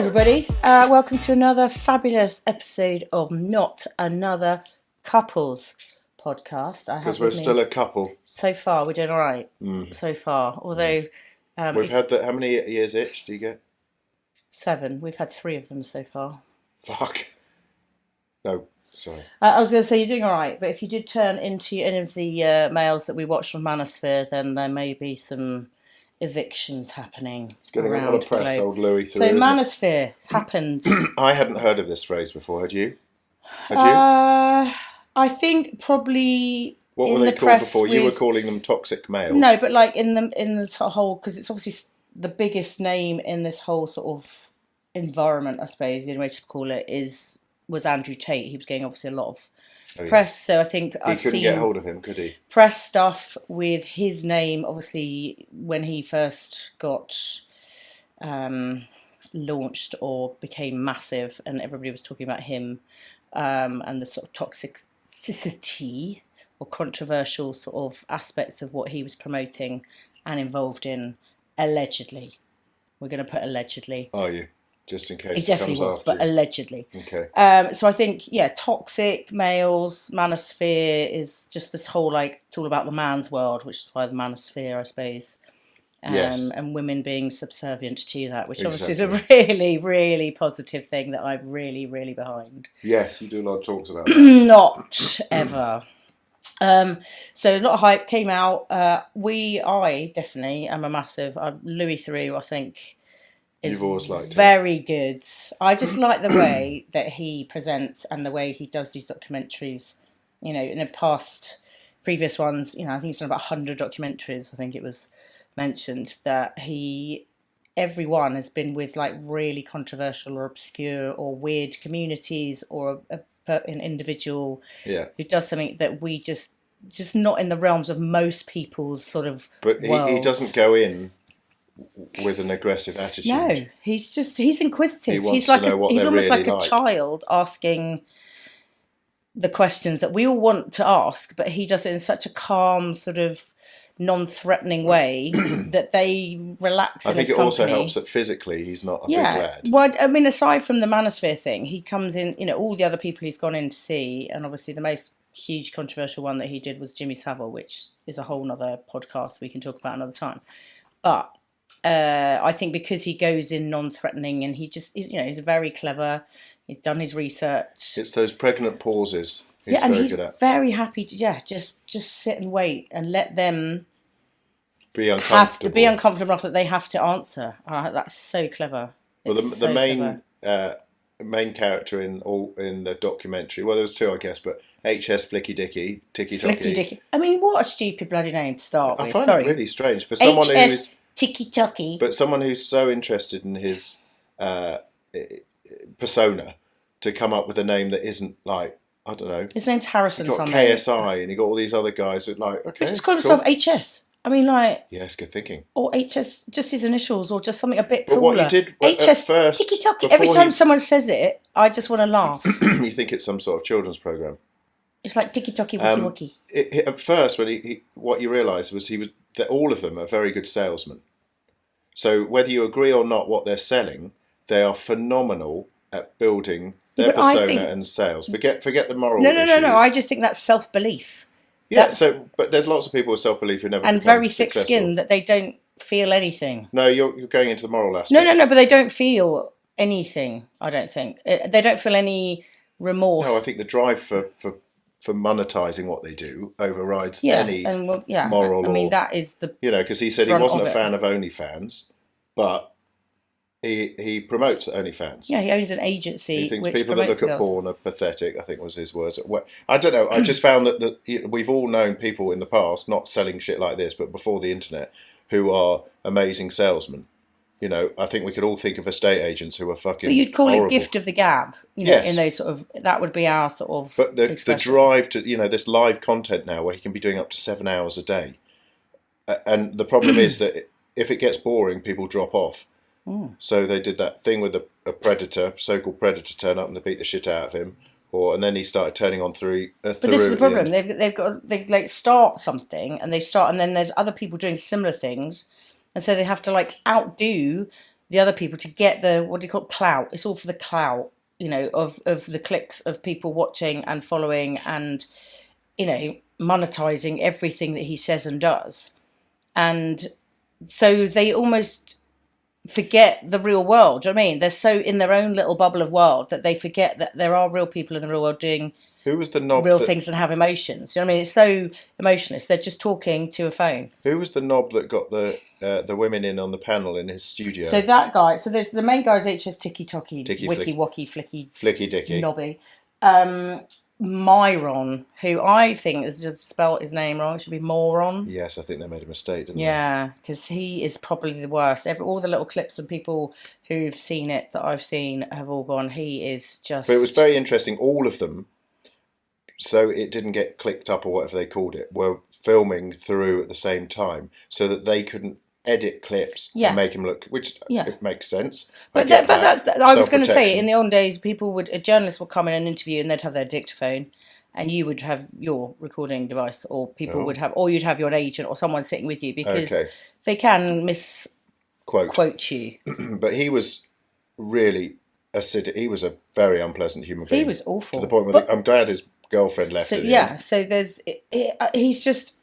everybody. Welcome to another fabulous episode of Not Another Couples podcast. Because we're still a couple. So far, we're doing all right. So far, although we've had how many years itch do you get? 7. We've had 3 of them so far. Fuck. No, sorry. I was going to say you're doing all right, but if you did turn into any of the males that we watched on Manosphere, then there may be some evictions happening. It's getting a lot of press, old Louis Theroux. So Manosphere happened. I hadn't heard of this phrase before. Had you? I think probably. What were they called before? You were calling them toxic males. No, but like in the whole, because it's obviously the biggest name in this whole sort of environment, I suppose the only way to call it was Andrew Tate. He was getting obviously a lot of press, so I think I've seen... He couldn't get hold of him, could he? Press stuff with his name, obviously, when he first got launched or became massive, and everybody was talking about him and the sort of toxicity or controversial sort of aspects of what he was promoting and involved in, allegedly. We're going to put allegedly. Are you? Just in case it definitely was, but you. Allegedly. Okay. So I think, toxic males, manosphere is just this whole, it's all about the man's world, which is why the manosphere, I suppose. Yes. And women being subservient to that, which obviously is a really, really positive thing that I'm really, really behind. Yes, you do a lot of talks about that. Not ever. So a lot of hype came out. I definitely am a massive... Louis Theroux, I think... You've always liked very good. I just like the way that he presents and the way he does these documentaries. In the previous ones, I think he's done about 100 documentaries. I think it was mentioned that everyone has been with really controversial or obscure or weird communities or an individual who does something that we just not in the realms of most people's sort of. But he doesn't go in with an aggressive attitude. No, he's inquisitive. He's almost like a child asking the questions that we all want to ask, but he does it in such a calm, sort of non-threatening way that they relax in his company. I think it also helps that physically he's not a big lad. Well, I mean, aside from the Manosphere thing, he comes in, all the other people he's gone in to see, and obviously the most huge controversial one that he did was Jimmy Savile, which is a whole nother podcast we can talk about another time. But I think because he goes in non-threatening and he's very clever. He's done his research. It's those pregnant pauses. He's very happy to just sit and wait and let them be uncomfortable. Be uncomfortable enough that they have to answer. That's so clever. Well, the main character in the documentary. Well, there was 2, I guess, but HS Flicky Dicky Ticky Tocky. I mean, what a stupid bloody name to start with. I find it really strange for someone who's Ticky Tocky. But someone who's so interested in his persona to come up with a name that isn't I don't know. His name's Harrison. You've got KSI and you got all these other guys that okay. He's just called himself HS. I mean, yes, good thinking. Or HS, just his initials, or just something a bit cooler. But what you did HS at first, Ticky Tocky. Every time someone says it, I just want to laugh. You think it's some sort of children's program. It's like Ticky Tocky Wiki Wiki. At first, when what you realised was that all of them are very good salesmen. So whether you agree or not what they're selling, they are phenomenal at building their persona and sales. Forget the moral issues. No. I just think that's self-belief. Yeah, but there's lots of people with self-belief who never and very thick-skinned that they don't feel anything. No, you're going into the moral aspect. No, but they don't feel anything, I don't think. They don't feel any remorse. No, I think the drive for monetising what they do overrides any moral. I mean, that is the because he said he wasn't a fan of OnlyFans, but he promotes OnlyFans. Yeah, he owns an agency. He thinks people that look at porn are pathetic. I think was his words. I don't know. I just found that we've all known people in the past, not selling shit like this, but before the internet, who are amazing salesmen. I think we could all think of estate agents who are fucking. But you'd call horrible. it gift of the gab, yes. In those sort of, that would be our sort of. But the drive to this live content now, where he can be doing up to 7 hours a day, and the problem is that if it gets boring, people drop off. So they did that thing with a predator, so-called predator, turn up and they beat the shit out of him, and then he started turning on through. But this is the problem. They start something and then there's other people doing similar things. And so they have to outdo the other people to get the, what do you call it, clout. It's all for the clout, you know, of the clicks of people watching and following and, you know, monetizing everything that he says and does. And so they almost forget the real world. Do you know what I mean? They're so in their own little bubble of world that they forget that there are real people in the real world doing Who was the knob real things and have emotions. You know what I mean? It's so emotionless. They're just talking to a phone. Who was the knob that got the women in on the panel in his studio? So that guy. So there's the main guy is HS Ticky Tocky, Ticky Wicky Wocky Flicky Flicky Dicky Nobby. Myron, who I think has just spelt his name wrong. It should be Moron. Yes, I think they made a mistake, didn't they? Yeah, because he is probably the worst. All the little clips and people who've seen it that I've seen have all gone, he is just... But it was very interesting. All of them, so it didn't get clicked up or whatever they called it, were filming through at the same time so that they couldn't edit clips and make him look, which it makes sense. But I was going to say, in the old days, a journalist would come in and interview and they'd have their dictaphone and you would have your recording device, or people would have, or you'd have your agent or someone sitting with you, because they can misquote you. But he was really acidic. He was a very unpleasant human being. He was awful. To the point where I'm glad his girlfriend left. So he's just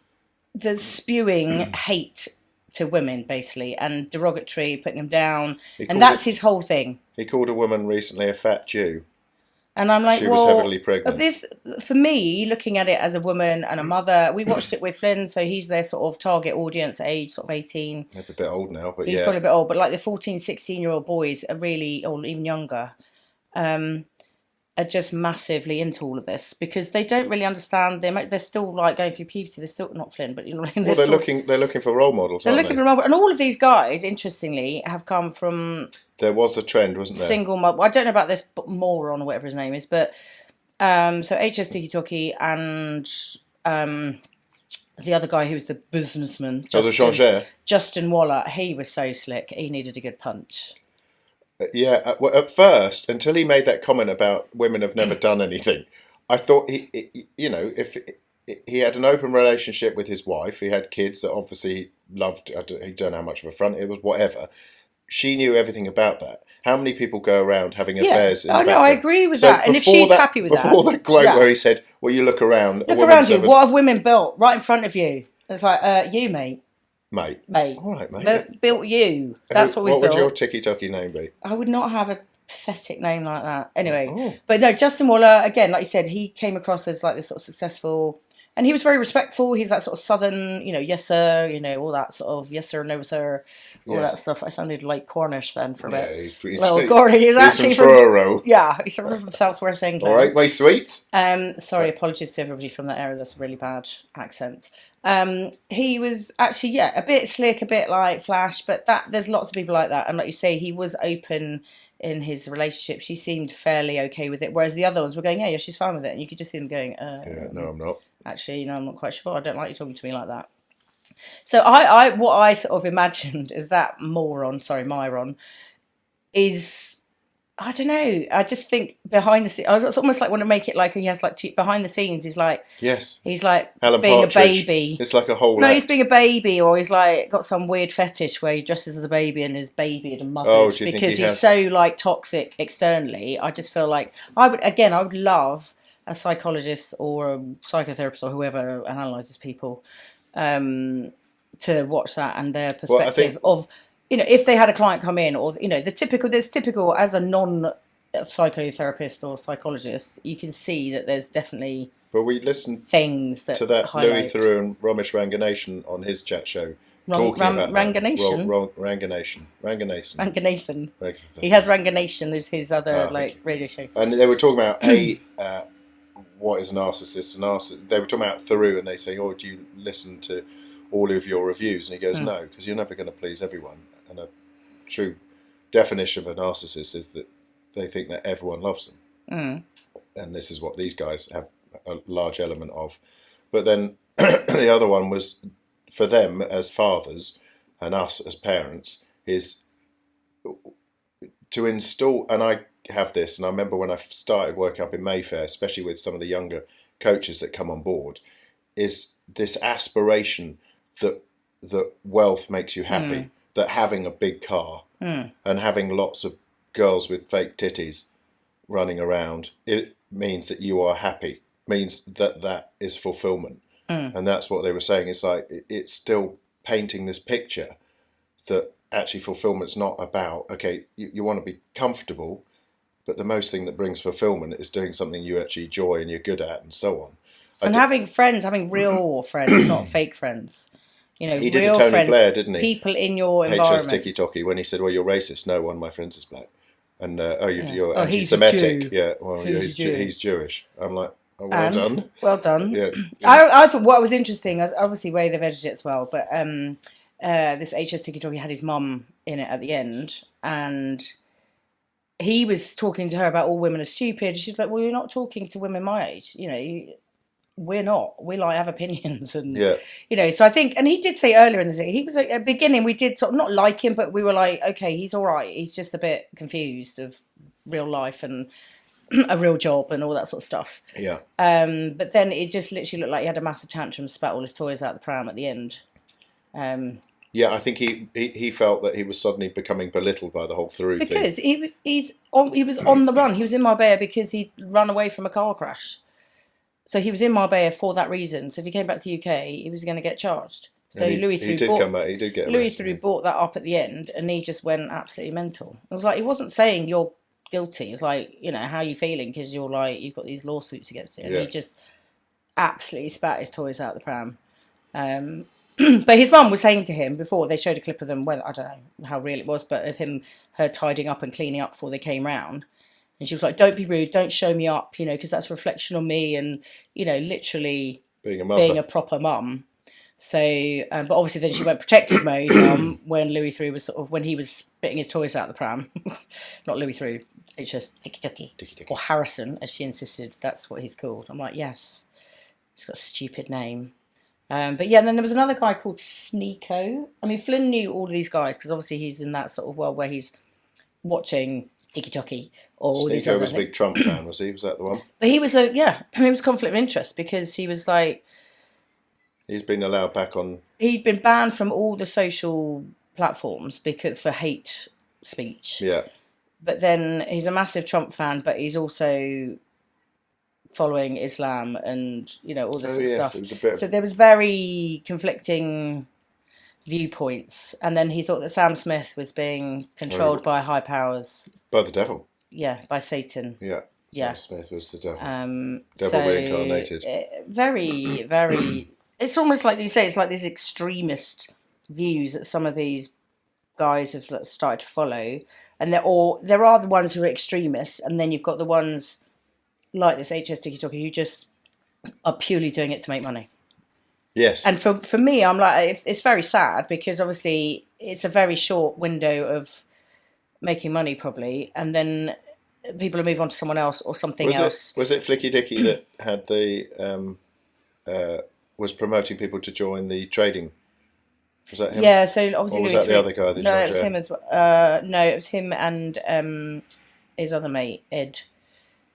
spewing hate to women, basically, and derogatory, putting them down, and that's his whole thing. He called a woman recently a fat Jew, and I'm like, she was heavily pregnant. This, for me, looking at it as a woman and a mother, we watched it with Flynn, so he's their sort of target audience, age sort of 18. They're a bit old now, but he's probably a bit old, but like the 14, 16-year-old boys are really, or even younger, are just massively into all of this because they don't really understand. They're still like going through puberty. They're still not Flynn, but you know what I mean. They're looking for role models. They're looking for role models, and all of these guys, interestingly, have come from. There was a trend, wasn't there? Single mother. I don't know about this Moron or whatever his name is, but so HS Tiki Toki and the other guy who was the businessman, Justin Waller. He was so slick. He needed a good punch. Yeah, well, at first, until he made that comment about women have never done anything, I thought if he had an open relationship with his wife, he had kids that obviously he loved. He don't know how much of a front it was, whatever. She knew everything about that. How many people go around having affairs? In the background? I agree with that. And if she's happy with that, before the quote where he said, "Well, you look around. Look around you. What have women built right in front of you?" It's like, you, mate. Mate. All right, mate. Built you. That's what we built. What would your ticky-tocky name be? I would not have a pathetic name like that. Anyway, but no, Justin Waller, again, like you said, he came across as like this sort of successful, and he was very respectful. He's that sort of southern, yes sir, all that sort of yes sir, no sir, all that stuff. I sounded like Cornish then for a bit. Little Cornish. He's actually from Truro. Yeah, he's from Southwest England. All right, my sweet. Sorry, apologies to everybody from that area. That's a really bad accent. He was actually, a bit slick, a bit like Flash, but there's lots of people like that. And like you say, he was open in his relationship. She seemed fairly okay with it, whereas the other ones were going, yeah, she's fine with it. And you could just see them going, no, I'm not. Actually, no, I'm not quite sure. I don't like you talking to me like that. So what I sort of imagined is that Myron is, I don't know. I just think behind the scenes, I almost like want to make it like he has like behind the scenes. He's like, he's like Alan being Partridge. A baby. It's like a whole. No, act. he's being a baby, or he's like got some weird fetish where he dresses as a baby and is babied and mothered because he's so like toxic externally. I just feel like I would love a psychologist or a psychotherapist or whoever analyzes people to watch that and their perspective of. If they had a client come in, or there's typical as a non-psychotherapist or psychologist, you can see that there's definitely. But we listened things that to that highlight. Louis Theroux and Ramesh Ranganathan on his chat show. Ranganathan. Ranganathan. He has Ranganathan as his other radio show. And they were talking about what is a narcissist? They were talking about Theroux, and they say, "Oh, do you listen to all of your reviews?" And he goes, "No, because you're never going to please everyone." And a true definition of a narcissist is that they think that everyone loves them. And this is what these guys have a large element of. But then the other one was, for them as fathers and us as parents, is to install, and I have this, and I remember when I started working up in Mayfair, especially with some of the younger coaches that come on board, is this aspiration that wealth makes you happy, that having a big car and having lots of girls with fake titties running around, it means that you are happy, means that that is fulfillment. And that's what they were saying. It's like, it's still painting this picture that actually fulfillment's not about, okay, you want to be comfortable, but the most thing that brings fulfillment is doing something you actually enjoy and you're good at, and so on. And having friends, having real friends, not fake friends. You know, he did real a Tony friends, Blair, didn't he? People in your HS environment. Ticky Tocky, when he said, "Well, you're racist." No, one of my friends is black, and you're he's a anti-Semitic. Jew. Yeah, well, he's Jewish. I'm like, oh, well And done. well done. Yeah. I thought what was interesting, obviously way they've edited it as well, but this HS Ticky Tocky had his mum in it at the end, and he was talking to her about all women are stupid. She's like, well, you're not talking to women my age. You know, we're not. We like have opinions, and you know. So I think, and he did say earlier in the day, he was at the beginning. We did sort of not like him, but we were like, okay, he's all right. He's just a bit confused of real life and a real job and all that sort of stuff. Yeah. But then it just literally looked like he had a massive tantrum, spat all his toys out the pram at the end. Yeah, I think he felt that he was suddenly becoming belittled by the whole Theroux thing. Because he was on the run. He was in Marbella because he'd run away from a car crash. So he was in Marbella for that reason. So if he came back to the UK, he was going to get charged. So Louis Theroux come back. He did get arrested. Louis Theroux brought that up at the end, and he just went absolutely mental. It was like he wasn't saying you're guilty. It's like, you know, how are you feeling because you're like you've got these lawsuits against you, and he just absolutely spat his toys out the pram. But his mum was saying to him before, they showed a clip of them, well, I don't know how real it was, but of her tidying up and cleaning up before they came round. And she was like, don't be rude, don't show me up, you know, because that's a reflection on me, and, you know, literally being a proper mum. So, but obviously then she went protective mode when Louis Theroux was when he was spitting his toys out the pram. Not Louis Theroux, it's just Ticky Tocky. Or Harrison, as she insisted, that's what he's called. I'm like, yes, he's got a stupid name. But yeah, and then there was another guy called Sneeko. I mean, Flynn knew all of these guys because obviously he's in that sort of world where he's watching Tiki Toki or all these other was a big Trump fan, was he? Was that the one? But he was he was conflict of interest because he was like... He's been allowed back on... He'd been banned from all the social platforms for hate speech. Yeah. But then he's a massive Trump fan, but he's also... following Islam and, you know, all this sort of stuff. So there was very conflicting viewpoints. And then he thought that Sam Smith was being controlled by high powers. By the devil. Yeah, by Satan. Yeah. Yeah. Sam Smith was the devil. Devil reincarnated. Very, very... It's almost like you say, it's like these extremist views that some of these guys have started to follow. And there are the ones who are extremists, and then you've got the ones... like this HS Tiki Toki who just are purely doing it to make money. Yes. And for me, I'm like, it's very sad because obviously it's a very short window of making money probably, and then people will move on to someone else or something else. Was it Flicky Dicky that had was promoting people to join the trading? Was that him? Yeah, so obviously... Or was that the other guy? No, it was him as well. No, it was him and his other mate, Ed.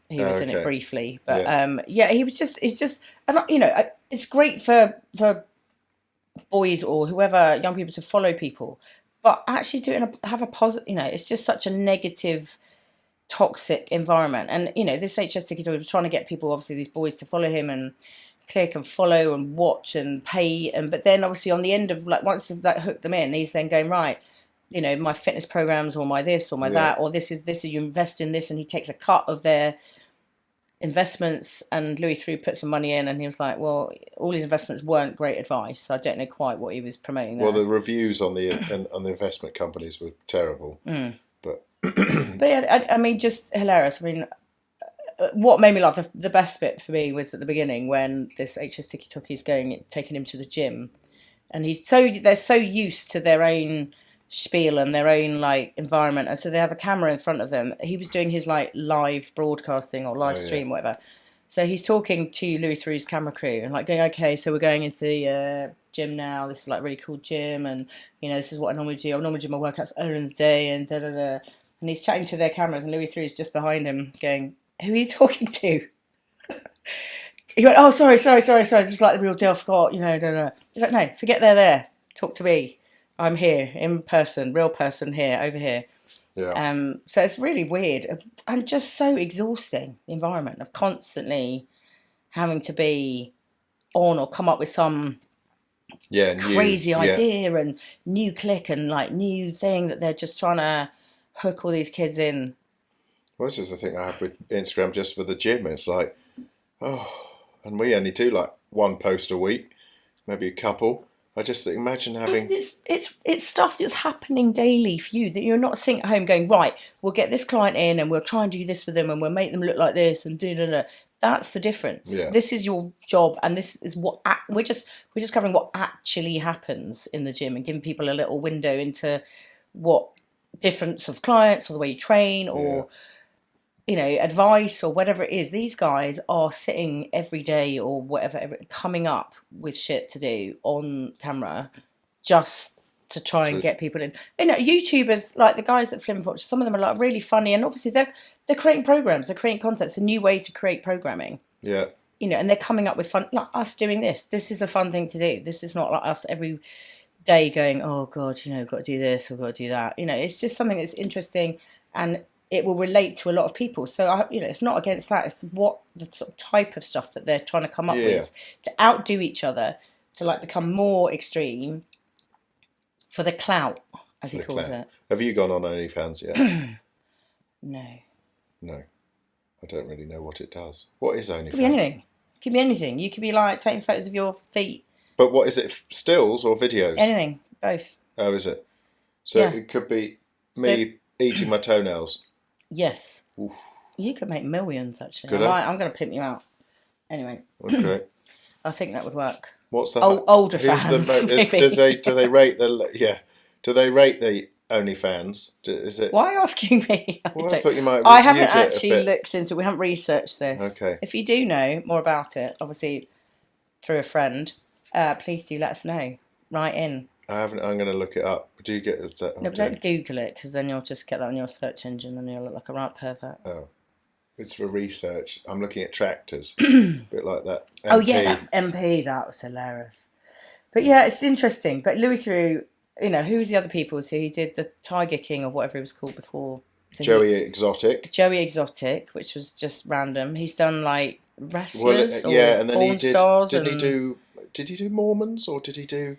He was in it briefly, but he was just. It's just, you know, it's great for boys or whoever, young people, to follow people, but actually have a positive. You know, it's just such a negative, toxic environment. And you know, this HS Tiki was trying to get people, obviously these boys, to follow him and click and follow and watch and pay. But then obviously on the end of once they've hooked them in, he's then going, right, you know, my fitness programs or my this or my that, or this is you invest in this, and he takes a cut of their investments, and Louis Theroux put some money in, and he was like, well, all his investments weren't great advice, so I don't know quite what he was promoting there. Well, the reviews on the investment companies were terrible. But yeah, I mean, just hilarious. I mean, what made me laugh, the best bit for me was at the beginning when this HS Tiki Toki is taking him to the gym, and they're so used to their own spiel and their own environment, and so they have a camera in front of them. He was doing his live broadcasting or live stream, whatever. So he's talking to Louis Theroux's camera crew and going, okay, so we're going into the gym now. This is a really cool gym, and you know, this is what I normally do. I normally do my workouts earlier in the day, and da da da. And he's chatting to their cameras, and Louis Theroux's just behind him, going, "Who are you talking to?" He went, "Oh, sorry. This is the real deal. I forgot, you know, da da." He's like, "No, forget they're there. Talk to me." I'm here in person, real person here, over here. Yeah. So it's really weird and just so exhausting, the environment of constantly having to be on or come up with some Yeah. New. crazy Yeah. idea and new click and like new thing that they're just trying to hook all these kids in. Well, this is the thing I have with Instagram just for the gym. It's like, oh, and we only do like one post a week, maybe a couple. I just imagine having. It's stuff that's happening daily for you, that you're not sitting at home going, right, we'll get this client in and we'll try and do this for them and we'll make them look like this and do da da. That's the difference. Yeah. This is your job, and this is what we're just covering what actually happens in the gym and giving people a little window into what difference of clients or the way you train or advice or whatever it is. These guys are sitting every day or whatever, coming up with shit to do on camera just to try and get people in. YouTubers like the guys at Flim Watch, some of them are like really funny, and obviously they're creating programs, they're creating content. It's a new way to create programming. Yeah. And they're coming up with fun, like us doing this. This is a fun thing to do. This is not like us every day going, oh God, got to do this or got to do that. It's just something that's interesting and it will relate to a lot of people. So, it's not against that. It's what the sort of type of stuff that they're trying to come up with to outdo each other, to like become more extreme for the clout, as he calls it. Have you gone on OnlyFans yet? No. No. I don't really know what it does. What is OnlyFans? Could be anything. Could be anything. You could be like taking photos of your feet. But what is it? Stills or videos? Anything. Both. Oh, is it? So it could be me eating my toenails. Yes. Oof. You could make millions, actually. Could I? I'm going to pimp you out. Anyway. Okay. I think that would work. What's that? Older fans, maybe. Do they rate the Do they rate the OnlyFans? Is it? Why are you asking me? Well, I thought you might have I haven't actually looked into. We haven't researched this. Okay. If you do know more about it, obviously through a friend, please do let us know. Write in. I haven't. I'm going to look it up. Do you get that? No, but don't Google it, because then you'll just get that on your search engine and you'll look like a right pervert. Oh. It's for research. I'm looking at tractors. A bit like that. MP. Oh, yeah, that MP. That was hilarious. But yeah, it's interesting. But Louis Theroux, who's the other people? So he did the Tiger King or whatever it was called before. So Joey Exotic, which was just random. He's done like wrestlers or and then porn stars. Did he do Mormons or did he do?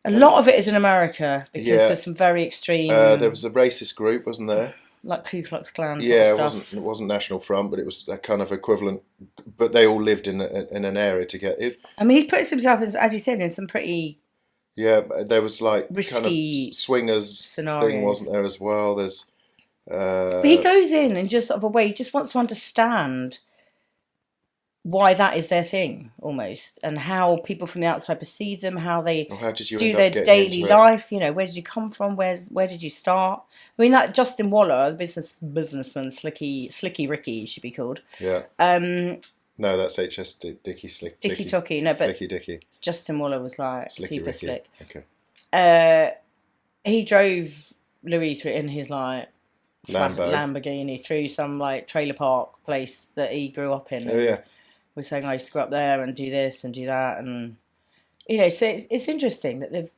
A lot of it is in America because there's some very extreme. There was a racist group, wasn't there? Like Ku Klux Klan. Yeah, it wasn't National Front, but it was that kind of equivalent. But they all lived in an area together. I mean, he's put himself, as you said, in some pretty. Yeah, there was like risky kind of swingers scenarios. Thing, wasn't there as well? There's. But he goes in and just sort of a way, he just wants to understand why that is their thing, almost, and how people from the outside perceive them, how they do their daily life. Where did you come from? Where did you start? I mean, that Justin Waller, the businessman, Slicky Ricky, he should be called. Yeah. No, that's HS Dicky Slick. Dicky Tocky. No, but Slicky Dicky. Justin Waller was like Slicky super Ricky. slick. Okay. He drove Louis through in his like Lamborghini through some like trailer park place that he grew up in. Oh yeah. We're saying I used to go up there and do this and do that, and so it's interesting that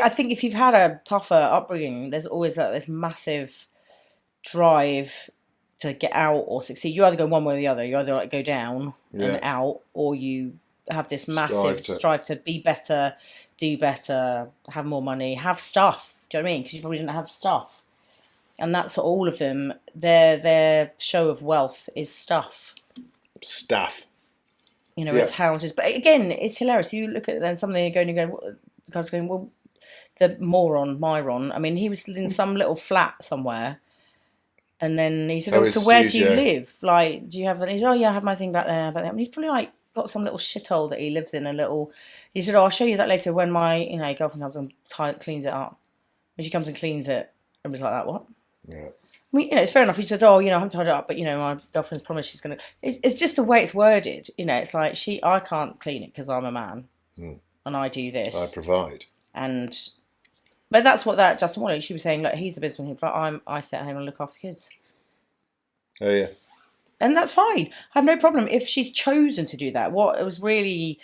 I think if you've had a tougher upbringing, there's always like this massive drive to get out or succeed. You either go one way or the other. You either like go down and out, or you have this massive strive to be better, do better, have more money, have stuff. Do you know what I mean? Because you probably didn't have stuff, and that's all of them. Their show of wealth is stuff. It's houses. But again, it's hilarious. You look at then something you're going to go. The guy's going, well, the Myron. I mean, he was in some little flat somewhere. And then he said, so where do you live? Like, do you have... He said, I have my thing back there. I mean, he's probably like got some little shithole that he lives in, He said, I'll show you that later when my girlfriend comes and cleans it up. When she comes and cleans it, I was like, that what? Yeah. I mean, it's fair enough. He said, I haven't tied it up, but, my girlfriend's promised she's going to... It's just the way it's worded. It's like, I can't clean it because I'm a man. And I do this. I provide. But that's what that Justin Waller, she was saying, like, he's the businessman, but I sit at home and look after kids. Oh, yeah. And that's fine. I have no problem if she's chosen to do that. What was really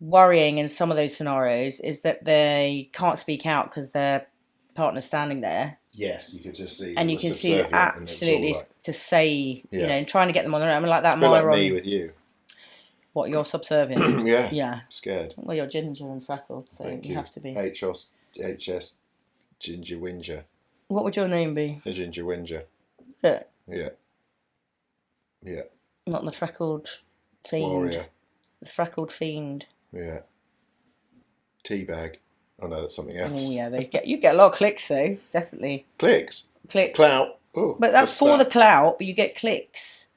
worrying in some of those scenarios is that they can't speak out because their partner's standing there. Yes, you could just see. And you can see absolutely to say, and trying to get them on their own. I mean, like that. It's a bit like me with you. What, you're subservient? Yeah. Scared. Well, you're ginger and freckled, so you have to be. HS Ginger Whinger. What would your name be? A Ginger Whinger. Yeah. Yeah. Not the freckled fiend. Warrior. The freckled fiend. Yeah. Teabag. Oh no, that's something else. Yeah, you get a lot of clicks though, definitely. Clicks. Clout. Ooh, but that's for the clout, but you get clicks.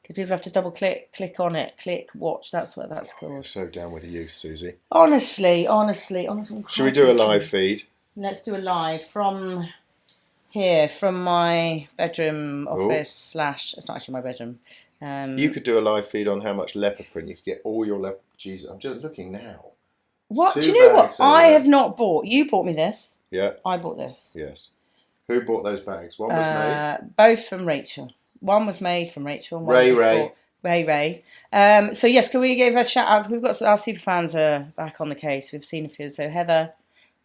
Because people have to double click on it, watch, that's what that's called. You're so down with the youth, Suzie. Honestly. Should we do a live feed? Let's do a live from here, from my bedroom office / it's not actually my bedroom. You could do a live feed on how much leopard print. You could get all your leopard. Jesus, I'm just looking now. What? Do you know what? I have not bought. You bought me this. Yeah. I bought this. Yes. Who bought those bags? One was made. Both from Rachel. One was made from Rachel. And Ray. So yes, can we give a shout out? We've got our super fans are back on the case. We've seen a few. So Heather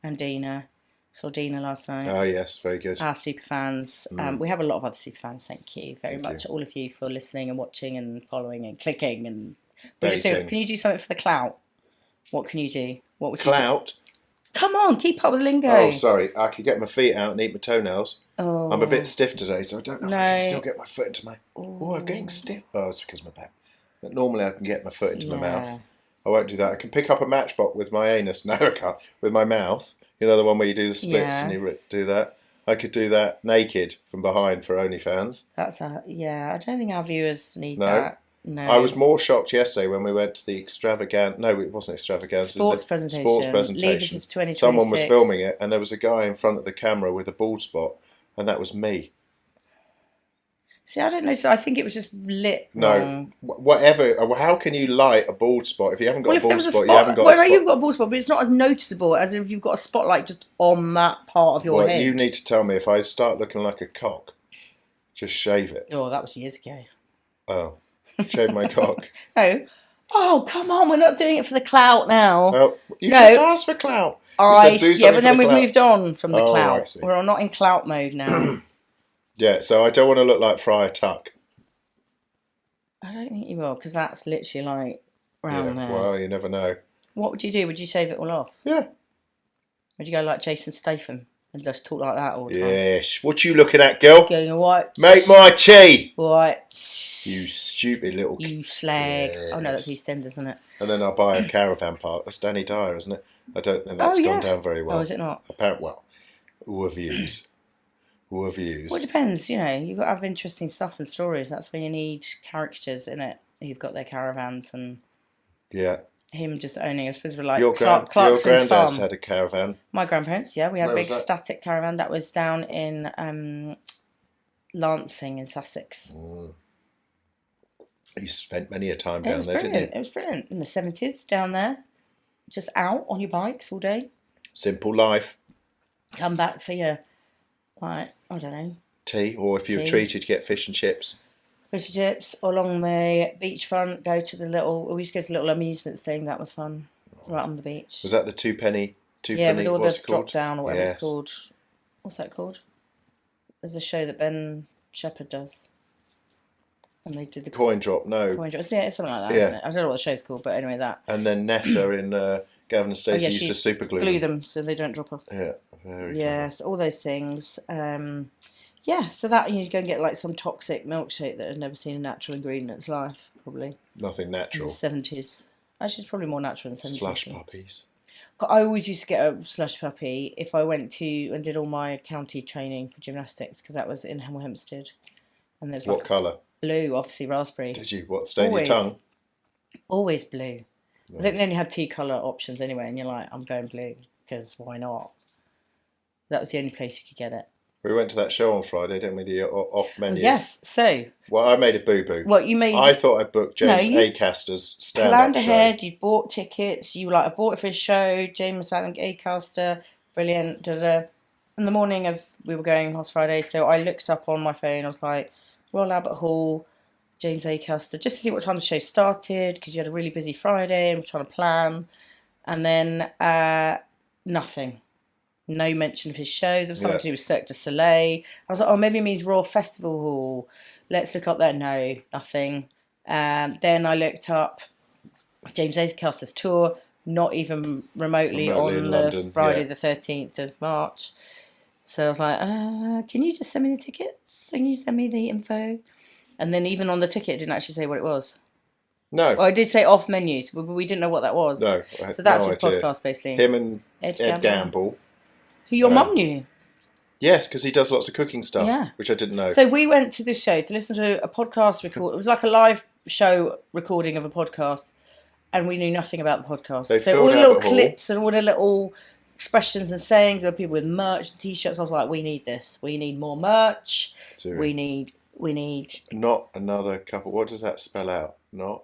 and Dina. Saw Dina last night. Oh yes, very good. Our super fans. We have a lot of other super fans. Thank you very much, all of you, for listening and watching and following and clicking and. Can you do something for the clout? What can you do? What would you clout? Do? Come on, keep up with the lingo. Oh, sorry. I could get my feet out and eat my toenails. Oh. I'm a bit stiff today, so I don't know if I can still get my foot into my... Oh, I'm getting stiff. Oh, it's because of my back. But normally I can get my foot into my mouth. I won't do that. I can pick up a matchbox with my anus. No, I can't. With my mouth. You know, the one where you do the splits and you do that? I could do that naked from behind for OnlyFans. I don't think our viewers need that. No. I was more shocked yesterday when we went to the extravaganza. No, it wasn't extravaganza. Sports presentation. Leaders of 2026. Someone was filming it, and there was a guy in front of the camera with a bald spot, and that was me. See, I don't know. So I think it was just lit. No, whatever. How can you light a bald spot if you haven't got a bald spot? You haven't got a spot. You've got a bald spot, but it's not as noticeable as if you've got a spotlight just on that part of your head. You need to tell me if I start looking like a cock. Just shave it. Oh, that was years ago. Oh. Shave my cock. No. Oh, come on. We're not doing it for the clout now. Well, you just asked for clout. But then we've moved on from the clout. We're not in clout mode now. Yeah, so I don't want to look like Friar Tuck. I don't think you will, because that's literally like round there. Well, you never know. What would you do? Would you shave it all off? Yeah. Would you go like Jason Statham and just talk like that all the time? Yes. What you looking at, girl? Going, what? Make my tea. What? You stupid little... You slag. Yes. Oh, no, that's EastEnders, isn't it? And then I'll buy a caravan park. That's Danny Dyer, isn't it? I don't think that's gone down very well. Oh, is it not? Apparently, well, reviews. Well, it depends, you've got to have interesting stuff and stories. That's when you need characters in it who've got their caravans and... Yeah. Him just owning, I suppose we're like your Clarkson's granddad's farm. Had a caravan. My grandparents, we had a big static caravan that was down in Lancing in Sussex. You spent many a time down there, didn't you? It was brilliant. In the 70s, down there. Just out on your bikes all day. Simple life. Come back for your, I don't know. Tea, or if you're treated, get fish and chips. Fish and chips, along the beachfront, we used to go to the little amusements thing, that was fun. Right on the beach. Was that the two penny, with all the drop down or whatever it's called. What's that called? There's a show that Ben Shepherd does. And they did the coin drop. No, coin drop. Yeah, it's something like that, isn't it? I don't know what the show's called, but anyway, that. And then Nessa in Gavin and Stacey used to super glue them so they don't drop off. Yeah, very. Yes, all those things. So that you go and get like some toxic milkshake that had never seen a natural ingredient in its life, probably. Nothing natural. In the 70s. Actually, it's probably more natural in the 70s. Slush puppies. I always used to get a slush puppy if I went to and did all my county training for gymnastics, because that was in Hemel Hempstead. And there was what colour? Blue, obviously raspberry. Did you? What, stain your tongue? Always blue. Nice. I think they only had 2 colour options anyway, and you're like, I'm going blue, because why not? That was the only place you could get it. We went to that show on Friday, didn't we? The off menu. Yes, so. Well, I made a boo-boo. What, you made? I thought I'd booked James Acaster's stand-up planned show. ahead, you bought tickets, you I bought it for his show, James Acaster, brilliant, da-da. In the morning we were going last Friday, so I looked up on my phone, I was like, Royal Albert Hall, James Acaster, just to see what time the show started, because you had a really busy Friday and we're trying to plan. And then nothing. No mention of his show. There was something to do with Cirque du Soleil. I was like, oh, maybe it means Royal Festival Hall. Let's look up there. No, nothing. Then I looked up James Acaster's tour, not even remotely on the London, Friday the 13th of March. So I was like, can you just send me the tickets? Can you send me the info? And then even on the ticket, it didn't actually say what it was. No. Well, I did say off menus, but we didn't know what that was. No. So that's his idea. podcast, basically. Him and Ed Gamble. Gamble. Who your mum knew. Yes, because he does lots of cooking stuff, which I didn't know. So we went to this show to listen to a podcast record. It was like a live show recording of a podcast, and we knew nothing about the podcast. So all the little clips and all the little expressions and sayings, there were people with merch, T-shirts. I was like, we need this. We need more merch. We need. Not another couple. What does that spell out? Not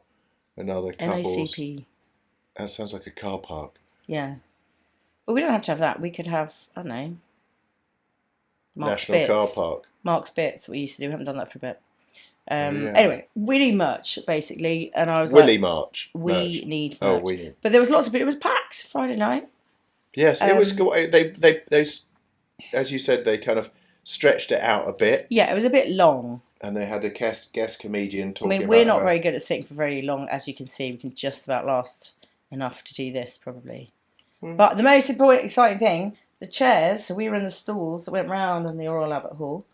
another couples. NOCP. That sounds like a car park. Yeah. But we don't have to have that. We could have, I don't know, National Car Park. Mark's Bits, we used to do. We haven't done that for a bit. Anyway, we need merch, basically. And I was Willy like, March. We need merch. Oh, we need. But there was lots of it. It was packed Friday night. Yes, it was. They, as you said, they kind of stretched it out a bit. Yeah, it was a bit long. And they had a guest comedian talking about I mean, we're not very good at sitting for very long, as you can see. We can just about last enough to do this, probably. But the most important, exciting thing, the chairs. So we were in the stalls that went round in the Royal Albert Hall.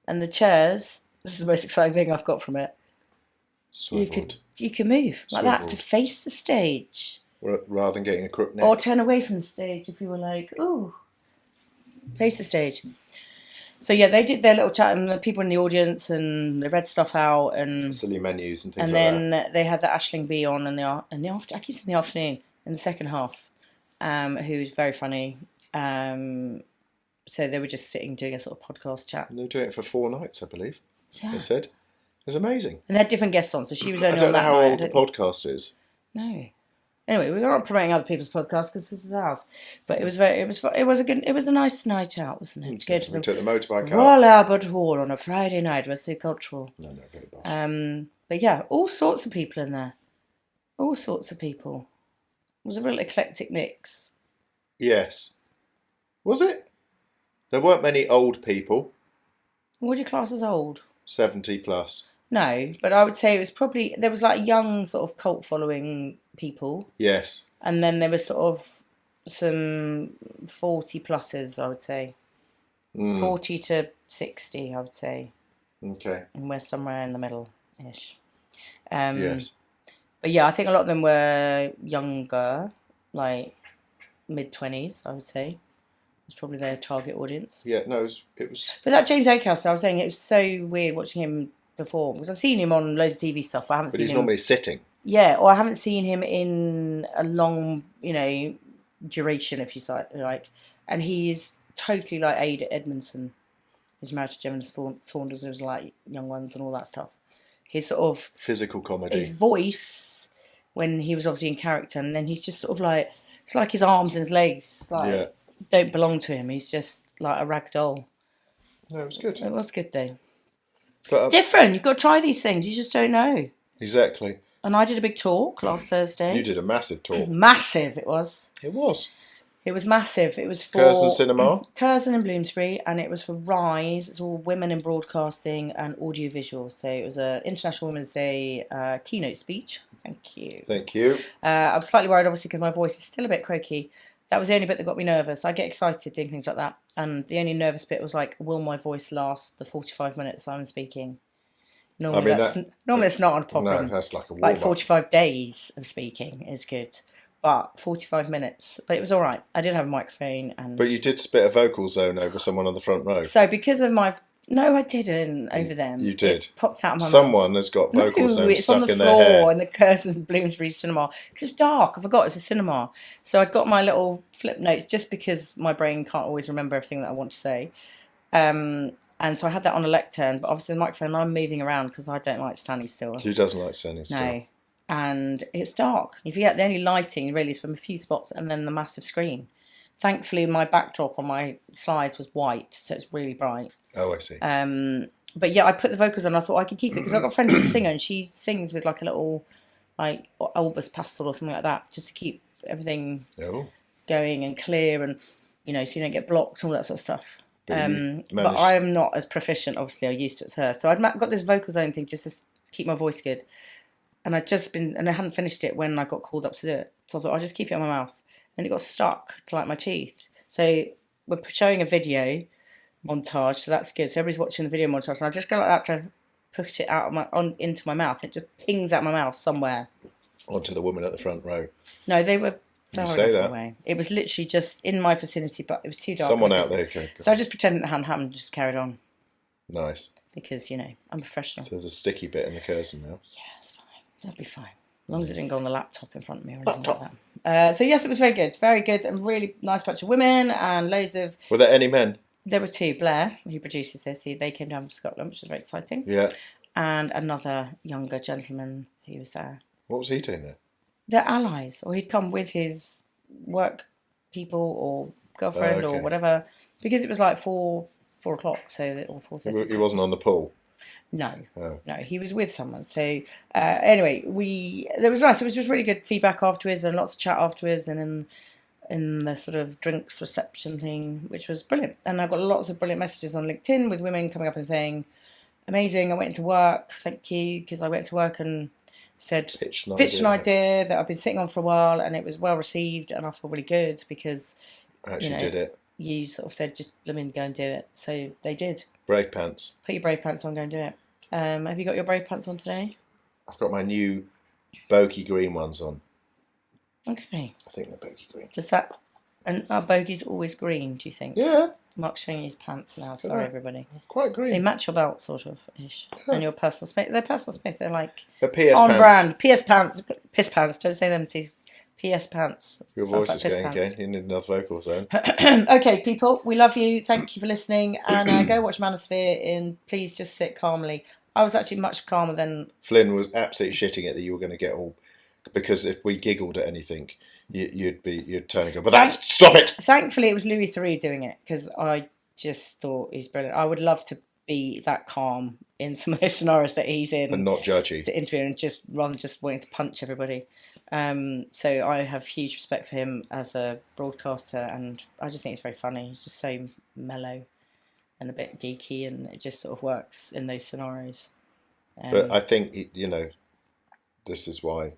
And the chairs, this is the most exciting thing I've got from it. Swiveled. You can move like that to face the stage. Rather than getting a crook neck. Or turn away from the stage if you were like, ooh, face the stage. So yeah, they did their little chat and the people in the audience and they read stuff out and silly menus and things like that. And then they had the Aisling Bea on in the after. I keep saying the afternoon in the second half, who's very funny. So they were just sitting doing a sort of podcast chat. And they were doing it for 4 nights, I believe. Yeah, they said it was amazing. And they had different guests on, so she was only on that night. I don't know how old the podcast is. No. Anyway, we're not promoting other people's podcasts because this is ours. But it was a nice night out, wasn't it? We took the motorbike out. Royal Albert Hall on a Friday night. It was so cultural. No, very posh. But yeah, all sorts of people in there. All sorts of people. It was a real eclectic mix. Yes. Was it? There weren't many old people. What do you class as old? 70 plus. No, but I would say it was probably, there was like young sort of cult following people. Yes. And then there was sort of some 40 pluses, I would say. 40 to 60, I would say. Okay. And we're somewhere in the middle-ish. Yes. But yeah, I think a lot of them were younger, like mid-20s, I would say. It's probably their target audience. Yeah, no, it was... But that James Acaster, I was saying, it was so weird watching him perform. Because I've seen him on loads of TV stuff, but I haven't seen him... But he's normally sitting. Yeah, or I haven't seen him in a long, duration, if you like. And he's totally like Ada Edmondson. He's married to Gemma Saunders, who was like Young Ones and all that stuff. His sort of... physical comedy. His voice, when he was obviously in character, and then he's just sort of like... It's like his arms and his legs don't belong to him. He's just like a rag doll. No, it was good. It was good, though. But, different. You've got to try these things. You just don't know. Exactly. And I did a big talk last Thursday. You did a massive talk. Massive, it was. It was. It was massive. It was for... Curzon Cinema. Curzon and Bloomsbury, and it was for RISE. It's all women in broadcasting and audiovisual. So it was an International Women's Day keynote speech. Thank you. Thank you. I was slightly worried, obviously, because my voice is still a bit croaky. That was the only bit that got me nervous. I get excited doing things like that. And the only nervous bit was like, will my voice last the 45 minutes I'm speaking? Normally, it's not a problem. No, that's like a warm-up. Like 45 days of speaking is good. But 45 minutes. But it was all right. I did have a microphone. But you did spit a vocal zone over someone on the front row. So because of my... No, I didn't over them. You did. It popped out of my mouth. Someone has got vocal zones stuck in their hair. It's on the floor in the Curzon Bloomsbury cinema. Because it was dark. I forgot it was a cinema. So I'd got my little flip notes just because my brain can't always remember everything that I want to say. And so I had that on a lectern. But obviously the microphone, I'm moving around because I don't like standing still. Who doesn't like standing still? No. And it's dark. You forget the only lighting really is from a few spots and then the massive screen. Thankfully, my backdrop on my slides was white, so it's really bright. Oh, I see. And But yeah, I put the vocals on. I thought I could keep it because I've got a friend who's a singer and she sings with like a little like albus pastel or something like that, just to keep everything going and clear, and so you don't get blocked and all that sort of stuff. But I am not as proficient. Obviously, I used to it as her, so I'd got this vocal zone thing just to keep my voice good. And I hadn't finished it when I got called up to do it. So I thought I'll just keep it on my mouth, and it got stuck to like my teeth. So we're showing a video montage, so that's good. So everybody's watching the video montage, and I just go like that to push it out of into my mouth. It just pings out my mouth somewhere. Onto the woman at the front row. No, they were far enough away. It was literally just in my vicinity, but it was too dark. Someone out there. Okay, so I just pretended it hadn't happened and just carried on. Nice. Because, I'm a professional. So there's a sticky bit in the cursor now. Yeah, it's fine. That'll be fine. As long as it didn't go on the laptop in front of me or anything like that. So yes, it was very good. Very good and really nice bunch of women and loads of... Were there any men? There were two. Blair, who produces this, they came down from Scotland, which was very exciting. Yeah. And another younger gentleman who was there. What was he doing there? They're allies, or he'd come with his work people or girlfriend or whatever, because it was like 4 o'clock, so that, or 4:30. He wasn't on the pool. No, no, he was with someone. So anyway, it was nice. It was just really good feedback afterwards, and lots of chat afterwards, and in the sort of drinks reception thing, which was brilliant. And I got lots of brilliant messages on LinkedIn with women coming up and saying, "Amazing! I went into work. Thank you," because I went to work and said, pitched an idea that I've been sitting on for a while, and it was well received, and I feel really good because did it. You sort of said, just let me go and do it. So they did. Brave pants. Put your brave pants on, go and do it. Have you got your brave pants on today? I've got my new bogey green ones on. Okay. I think they're bogey green. Does that... And are bogies always green, do you think? Yeah. Mark's showing his pants now. Sorry, everybody. Quite green. They match your belt, sort of, ish. Yeah. And your personal space. They're personal space. They're like... They're PS on pants. brand. PS pants. Piss pants. Don't say them to... PS pants. Your voice is going again. You need another vocal zone. Okay, people. We love you. Thank you for listening. And go watch Manosphere and please just sit calmly. I was actually much calmer than... Flynn was absolutely shitting it that you were going to get all... Because if we giggled at anything, you'd turn and go, but stop it! Thankfully, it was Louis Theroux doing it, because I just thought he's brilliant. I would love to be that calm in some of those scenarios that he's in. And not judgy. To interview and rather than just wanting to punch everybody. So I have huge respect for him as a broadcaster, and I just think it's very funny. He's just so mellow and a bit geeky, and it just sort of works in those scenarios. But I think, this is why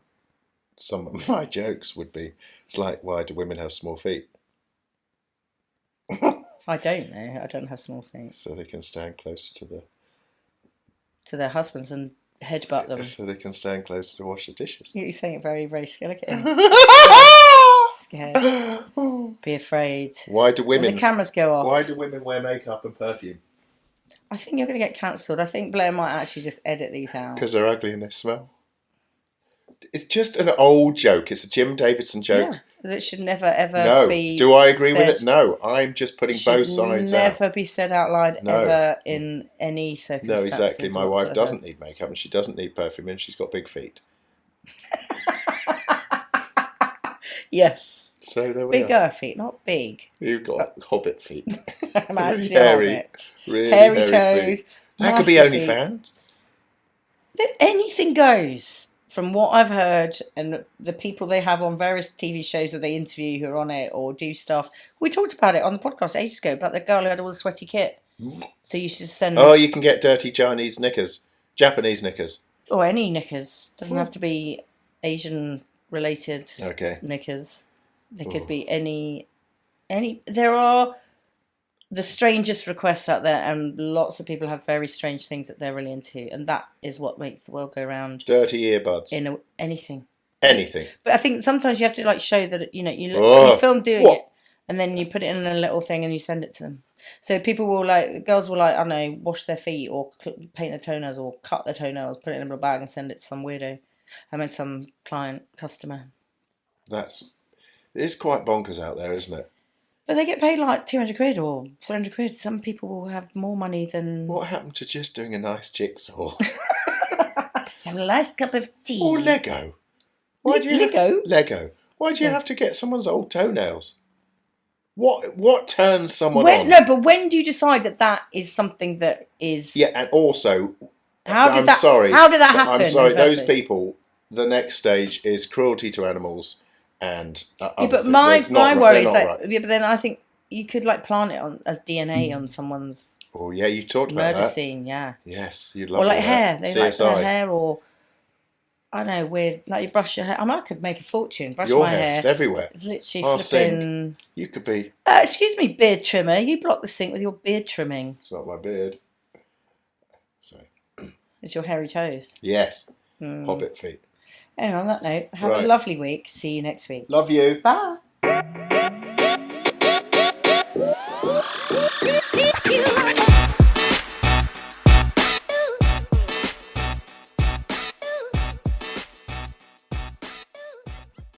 some of my jokes would be, it's like, why do women have small feet? I don't know. I don't have small feet. So they can stand closer to their husbands and headbutt them. So they can stand closer to wash the dishes. You're saying it very, very scared. Scared. Be afraid. Why do women... When the cameras go off. Why do women wear makeup and perfume? I think you're going to get cancelled. I think Blair might actually just edit these out. Because they're ugly and they smell. It's just an old joke. It's a Jim Davidson joke. Yeah, that should never, ever be Do I agree with it? No. I'm just putting both sides out. Never be said out loud, ever, in any circumstances. No, exactly. My wife doesn't need makeup and she doesn't need perfume and she's got big feet. Yes. So there we are. Bigger feet, not big. You've got hobbit feet. I'm actually hairy. hobbit. Really hairy toes. Feet. That could be OnlyFans. Anything goes. From what I've heard, and the people they have on various TV shows that they interview who are on it or do stuff. We talked about it on the podcast ages ago, about the girl who had all the sweaty kit. So you should send... Oh, you can get dirty Chinese knickers. Japanese knickers. Or any knickers. Doesn't have to be Asian-related knickers. They could be any... There are the strangest requests out there, and lots of people have very strange things that they're really into, and that is what makes the world go round. Dirty earbuds. Anything. But I think sometimes you have to show that you film doing it, and then you put it in a little thing and you send it to them. So people will girls will I don't know, wash their feet or paint their toenails or cut their toenails, put it in a little bag and send it to some weirdo. I mean, some customer. It's quite bonkers out there, isn't it? But they get paid like 200 quid or 400 quid. Some people will have more money than... What happened to just doing a nice jigsaw? Have a nice cup of tea. Or Lego. Lego? Lego. Why do you have to get someone's old toenails? What turns someone When on? no, but when do you decide that that is something that is? Yeah, and also, How did I'm that? sorry. How did that but happen? I'm sorry. in the first Those place? people. The next stage is cruelty to animals, and Yeah, other but things. It's not my right. They're worry is not that. right. Yeah, but then I think you could like plant it on as DNA on someone's Oh yeah, you talked about murder that. scene. Yeah, Yes, you'd or love like all that. hair. They like their CSI. hair, or I don't know, weird. Like you brush your hair. I mean, I could make a fortune. Brush Your my hair is hair. everywhere. It's literally Our sink. flipping. You could be. Excuse me, beard trimmer. You block the sink with your beard trimming. It's not my beard. So It's your hairy toes. yes, Hmm. hobbit feet. Anyway, on that note, have a Right. lovely week. See you next week. Love you. Bye.